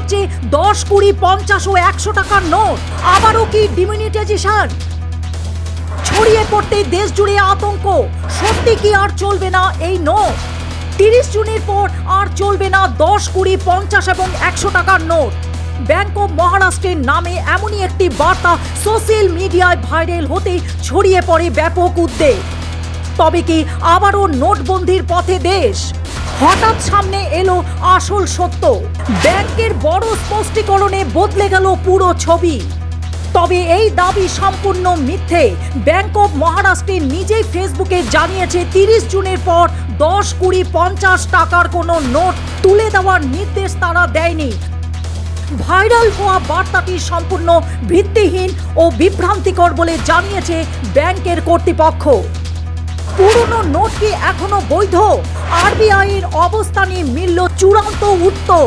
হচ্ছে 10, 20, 50 ও 100 টাকার নোট। আবারও কি ডিমনিটাইজেশন? ছড়িয়ে পড়তে দেশ জুড়ে আতঙ্ক। সত্যি কি আর চলবে না এই নোট? 30 জুনের পর আর চলবে না 10, 20, 50 এবং 100 টাকার নোট। ব্যাংক অফ মহারাষ্ট্রের নামে এমনই একটি বার্তা সোশ্যাল মিডিয়ায় ভাইরাল হতে ছড়িয়ে পড়ে ব্যাপক উদ্বেগ। তবে কি আবারও নোটবন্দির পথে দেশ? হঠাৎ সামনে এলো আসল সত্য। ব্যাংকের বড় স্পষ্টীকরণে বদলে গেল পুরো ছবি। তবে এই দাবি সম্পূর্ণ মিথ্যে। ব্যাংক অফ মহারাষ্ট্র নিজেই ফেসবুকে জানিয়েছে 30 জুনের পর 10, 20, 50 টাকার কোনো নোট তুলে দেওয়ার নির্দেশ তারা দেয়নি। ভাইরাল হওয়া বার্তাটি সম্পূর্ণ ভিত্তিহীন ও বিভ্রান্তিকর বলে জানিয়েছে ব্যাংকের কর্তৃপক্ষ। পুরনো নোট কি এখনো বৈধ? আরবিআই এর অবস্থানে মিলল চূড়ান্ত উত্তর।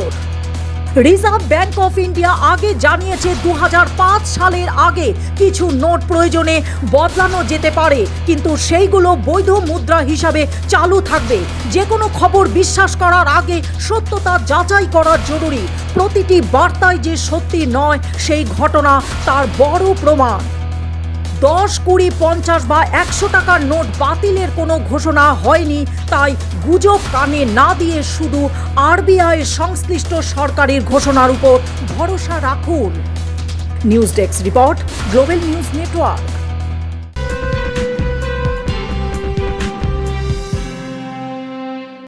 রিজার্ভ ব্যাংক অফ ইন্ডিয়া আগে জানিয়েছে 2005 সালের আগে কিছু নোট প্রয়োজনে বদলানো যেতে পারে, কিন্তু সেইগুলো বৈধ মুদ্রা হিসাবে চালু থাকবে। যে কোনো খবর বিশ্বাস করার আগে সত্যতা যাচাই করা জরুরি। প্রতিটি বার্তায় যে সত্যি নয় সেই ঘটনা তার বড় প্রমাণ। 10, 20, 50 বা 100 টাকার নোট বাতিলের কোনো ঘোষণা হয়নি, তাই গুজব কানে না দিয়ে শুধু আরবিআই সংশ্লিষ্ট সরকারের ঘোষণার উপর ভরসা রাখুন। News desk report, global news network.